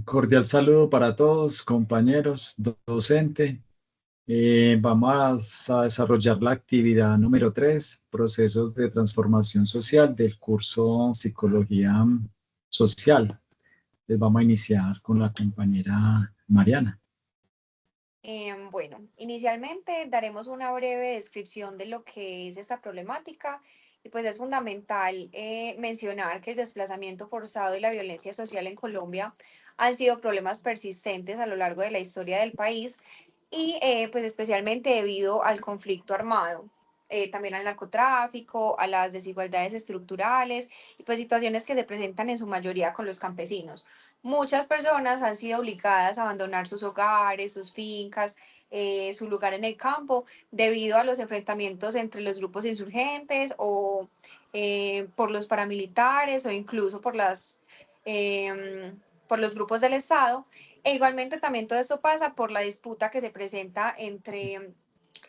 Cordial saludo para todos, compañeros, docente. Vamos a desarrollar la actividad número 3, procesos de transformación social del curso Psicología Social. Les vamos a iniciar con la compañera Mariana. Bueno, inicialmente daremos una breve descripción de lo que es esta problemática y pues es fundamental mencionar que el desplazamiento forzado y la violencia social en Colombia han sido problemas persistentes a lo largo de la historia del país y pues especialmente debido al conflicto armado. También al narcotráfico, a las desigualdades estructurales y pues situaciones que se presentan en su mayoría con los campesinos. Muchas personas han sido obligadas a abandonar sus hogares, sus fincas, su lugar en el campo, debido a los enfrentamientos entre los grupos insurgentes o por los paramilitares o incluso por los grupos del Estado. E igualmente también todo esto pasa por la disputa que se presenta entre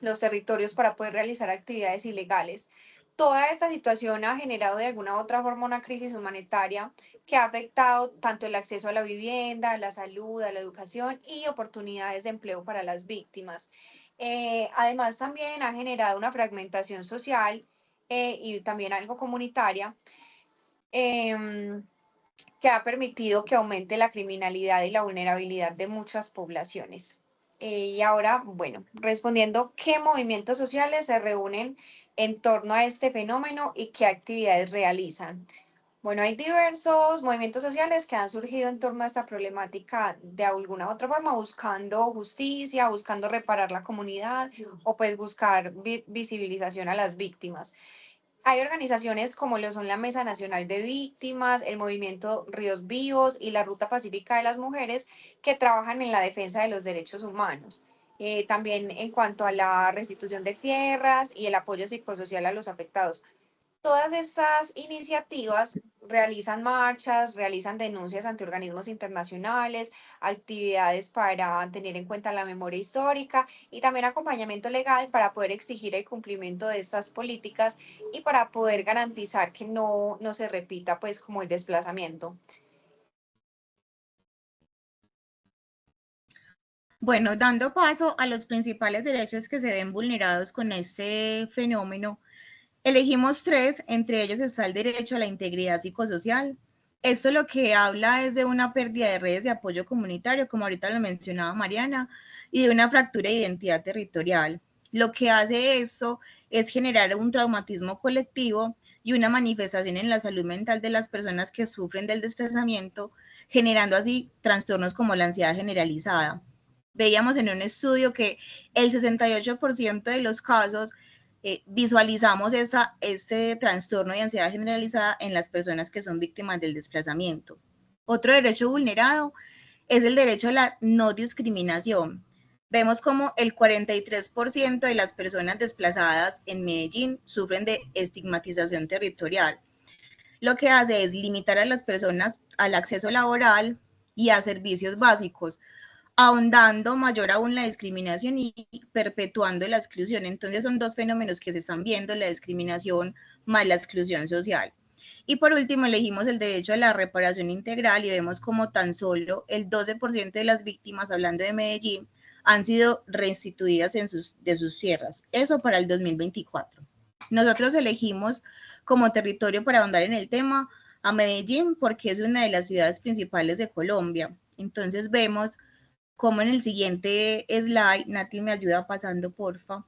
los territorios para poder realizar actividades ilegales. Toda esta situación ha generado de alguna u otra forma una crisis humanitaria que ha afectado tanto el acceso a la vivienda, a la salud, a la educación y oportunidades de empleo para las víctimas. Además, también ha generado una fragmentación social y también algo comunitaria eh, que ha permitido que aumente la criminalidad y la vulnerabilidad de muchas poblaciones. Y ahora, bueno, respondiendo, ¿qué movimientos sociales se reúnen en torno a este fenómeno y qué actividades realizan? Bueno, hay diversos movimientos sociales que han surgido en torno a esta problemática de alguna u otra forma, buscando justicia, buscando reparar la comunidad o pues buscar visibilización a las víctimas. Hay organizaciones como lo son la Mesa Nacional de Víctimas, el Movimiento Ríos Vivos y la Ruta Pacífica de las Mujeres que trabajan en la defensa de los derechos humanos. También en cuanto a la restitución de tierras y el apoyo psicosocial a los afectados. Todas estas iniciativas realizan marchas, realizan denuncias ante organismos internacionales, actividades para tener en cuenta la memoria histórica y también acompañamiento legal para poder exigir el cumplimiento de estas políticas y para poder garantizar que no se repita pues como el desplazamiento. Bueno, dando paso a los principales derechos que se ven vulnerados con este fenómeno, elegimos tres, entre ellos está el derecho a la integridad psicosocial. Esto lo que habla es de una pérdida de redes de apoyo comunitario, como ahorita lo mencionaba Mariana, y de una fractura de identidad territorial. Lo que hace esto es generar un traumatismo colectivo y una manifestación en la salud mental de las personas que sufren del desplazamiento, generando así trastornos como la ansiedad generalizada. Veíamos en un estudio que el 68% de los casos visualizamos este trastorno de ansiedad generalizada en las personas que son víctimas del desplazamiento. Otro derecho vulnerado es el derecho a la no discriminación. Vemos como el 43% de las personas desplazadas en Medellín sufren de estigmatización territorial. Lo que hace es limitar a las personas al acceso laboral y a servicios básicos, ahondando mayor aún la discriminación y perpetuando la exclusión. Entonces son dos fenómenos que se están viendo, la discriminación más la exclusión social. Y por último, elegimos el derecho a la reparación integral y vemos como tan solo el 12% de las víctimas, hablando de Medellín, han sido restituidas de sus tierras. Eso para el 2024. Nosotros elegimos como territorio para ahondar en el tema a Medellín porque es una de las ciudades principales de Colombia. Entonces vemos como en el siguiente slide, Nati me ayuda pasando, porfa.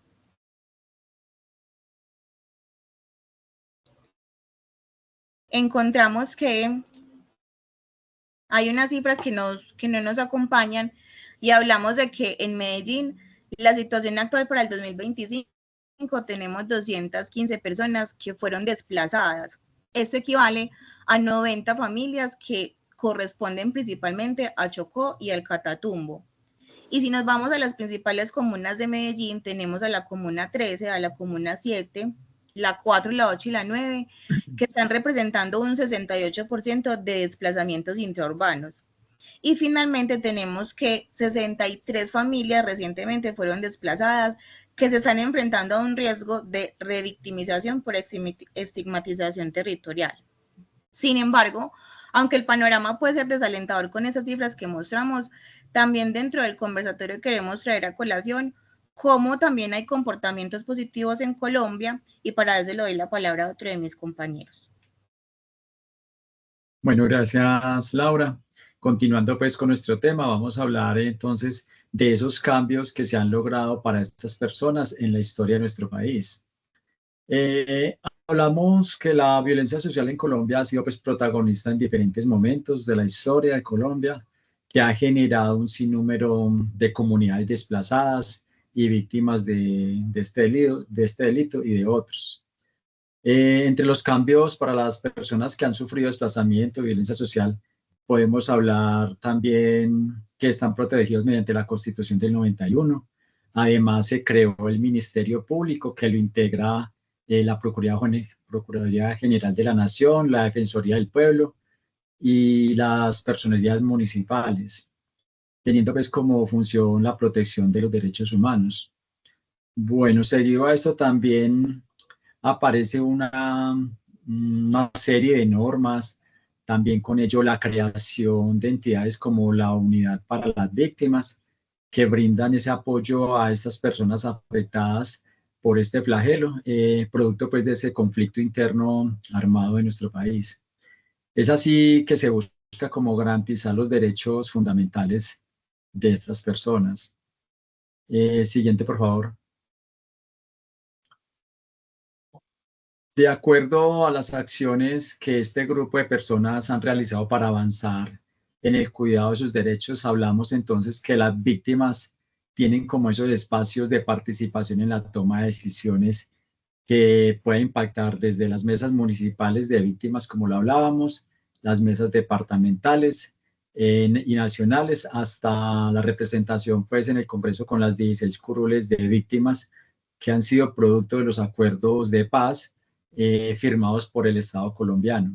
Encontramos que hay unas cifras que no nos acompañan y hablamos de que en Medellín la situación actual para el 2025 tenemos 215 personas que fueron desplazadas. Esto equivale a 90 familias que corresponden principalmente a Chocó y al Catatumbo. Y si nos vamos a las principales comunas de Medellín, tenemos a la comuna 13, a la comuna 7, la 4, la 8 y la 9, que están representando un 68% de desplazamientos intraurbanos. Y finalmente tenemos que 63 familias recientemente fueron desplazadas que se están enfrentando a un riesgo de revictimización por estigmatización territorial. Sin embargo, Aunque el panorama puede ser desalentador con esas cifras que mostramos, también dentro del conversatorio queremos traer a colación cómo también hay comportamientos positivos en Colombia, y para eso le doy la palabra a otro de mis compañeros. Bueno, gracias, Laura. Continuando pues con nuestro tema, vamos a hablar entonces de esos cambios que se han logrado para estas personas en la historia de nuestro país. Hablamos que la violencia social en Colombia ha sido pues protagonista en diferentes momentos de la historia de Colombia, que ha generado un sinnúmero de comunidades desplazadas y víctimas de este delito y de otros. Entre los cambios para las personas que han sufrido desplazamiento y violencia social, podemos hablar también que están protegidos mediante la Constitución del 91. Además, se creó el Ministerio Público, que lo integra la Procuraduría General de la Nación, la Defensoría del Pueblo y las personerías municipales, teniendo pues como función la protección de los derechos humanos. Bueno, seguido a esto también aparece una serie de normas, también con ello la creación de entidades como la Unidad para las Víctimas, que brindan ese apoyo a estas personas afectadas por este flagelo, producto pues de ese conflicto interno armado de nuestro país. Es así que se busca como garantizar los derechos fundamentales de estas personas. Siguiente, por favor. De acuerdo a las acciones que este grupo de personas han realizado para avanzar en el cuidado de sus derechos, hablamos entonces que las víctimas tienen como esos espacios de participación en la toma de decisiones que pueden impactar desde las mesas municipales de víctimas, como lo hablábamos, las mesas departamentales y nacionales, hasta la representación pues en el Congreso con las 16 curules de víctimas que han sido producto de los acuerdos de paz firmados por el Estado colombiano.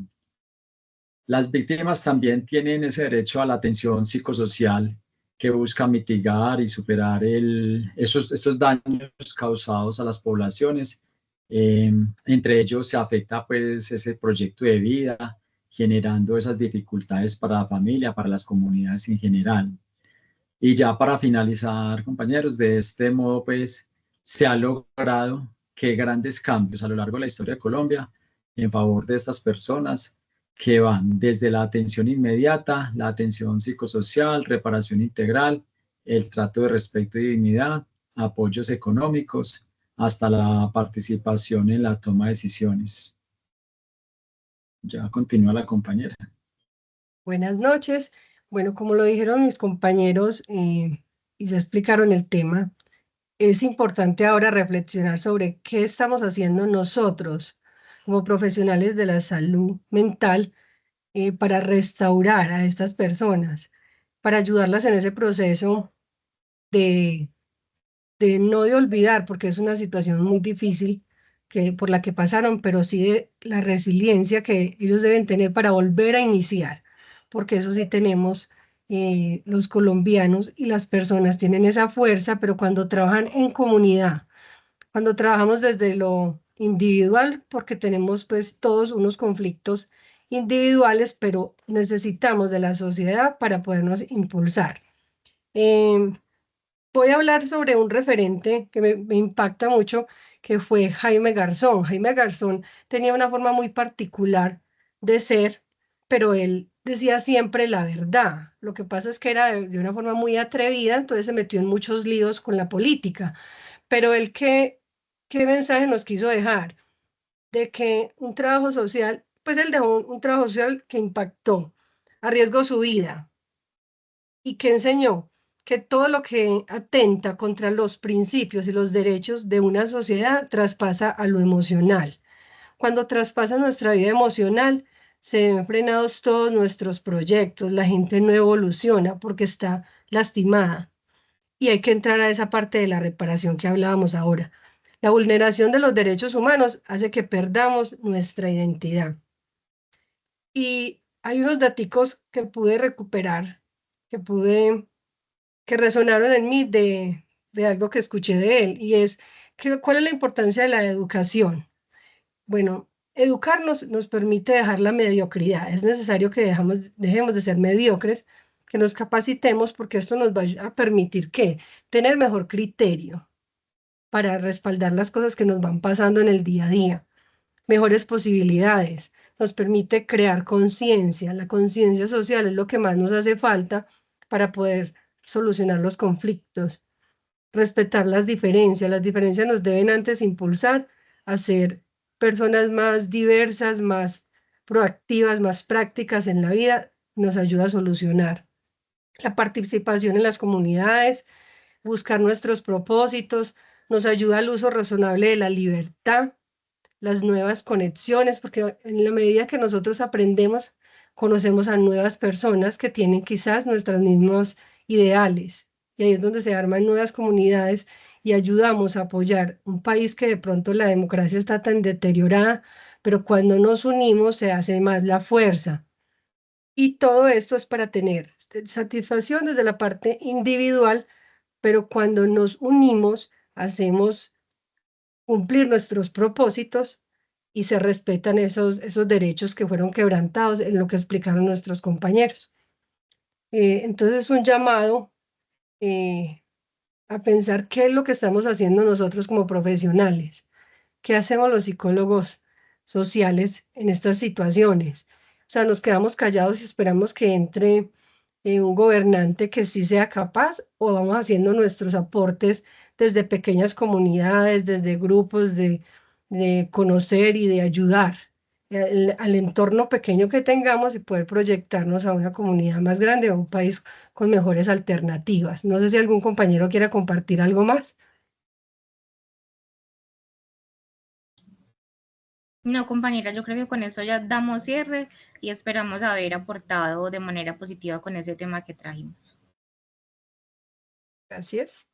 Las víctimas también tienen ese derecho a la atención psicosocial que busca mitigar y superar estos daños causados a las poblaciones. Entre ellos se afecta pues ese proyecto de vida, generando esas dificultades para la familia, para las comunidades en general. Y ya para finalizar, compañeros, de este modo pues se ha logrado que grandes cambios a lo largo de la historia de Colombia en favor de estas personas que van desde la atención inmediata, la atención psicosocial, reparación integral, el trato de respeto y dignidad, apoyos económicos, hasta la participación en la toma de decisiones. Ya continúa la compañera. Buenas noches. Bueno, como lo dijeron mis compañeros y ya explicaron el tema, es importante ahora reflexionar sobre qué estamos haciendo nosotros como profesionales de la salud mental para restaurar a estas personas, para ayudarlas en ese proceso de, no de olvidar, porque es una situación muy difícil por la que pasaron, pero sí de la resiliencia que ellos deben tener para volver a iniciar, porque eso sí tenemos los colombianos, y las personas tienen esa fuerza, pero cuando trabajan en comunidad, cuando trabajamos desde lo individual, porque tenemos pues todos unos conflictos individuales, pero necesitamos de la sociedad para podernos impulsar. Voy a hablar sobre un referente que me impacta mucho, que fue Jaime Garzón. Jaime Garzón tenía una forma muy particular de ser, pero él decía siempre la verdad. Lo que pasa es que era de una forma muy atrevida, entonces se metió en muchos líos con la política. Pero él, ¿qué mensaje nos quiso dejar? De que un trabajo social, pues él dejó un trabajo social que impactó, arriesgó su vida, y que enseñó que todo lo que atenta contra los principios y los derechos de una sociedad traspasa a lo emocional. Cuando traspasa nuestra vida emocional, se ven frenados todos nuestros proyectos, la gente no evoluciona porque está lastimada. Y hay que entrar a esa parte de la reparación que hablábamos ahora. La vulneración de los derechos humanos hace que perdamos nuestra identidad. Y hay unos daticos que pude recuperar, que resonaron en mí de algo que escuché de él, y es ¿cuál es la importancia de la educación? Bueno, educarnos nos permite dejar la mediocridad. Es necesario que dejemos de ser mediocres, que nos capacitemos, porque esto nos va a permitir que tener mejor criterio para respaldar las cosas que nos van pasando en el día a día, mejores posibilidades, nos permite crear conciencia. La conciencia social es lo que más nos hace falta para poder solucionar los conflictos, respetar las diferencias. Las diferencias nos deben antes impulsar a ser personas más diversas, más proactivas, más prácticas en la vida, nos ayuda a solucionar. La participación en las comunidades, buscar nuestros propósitos, nos ayuda al uso razonable de la libertad, las nuevas conexiones, porque en la medida que nosotros aprendemos, conocemos a nuevas personas que tienen quizás nuestros mismos ideales. Y ahí es donde se arman nuevas comunidades y ayudamos a apoyar un país que de pronto la democracia está tan deteriorada, pero cuando nos unimos se hace más la fuerza. Y todo esto es para tener satisfacción desde la parte individual, pero cuando nos unimos hacemos cumplir nuestros propósitos y se respetan esos derechos que fueron quebrantados en lo que explicaron nuestros compañeros. Entonces, un llamado a pensar qué es lo que estamos haciendo nosotros como profesionales, qué hacemos los psicólogos sociales en estas situaciones. O sea, nos quedamos callados y esperamos que entre un gobernante que sí sea capaz, o vamos haciendo nuestros aportes desde pequeñas comunidades, desde grupos de conocer y de ayudar al entorno pequeño que tengamos y poder proyectarnos a una comunidad más grande, a un país con mejores alternativas. No sé si algún compañero quiera compartir algo más. No, compañera, yo creo que con eso ya damos cierre y esperamos haber aportado de manera positiva con ese tema que trajimos. Gracias.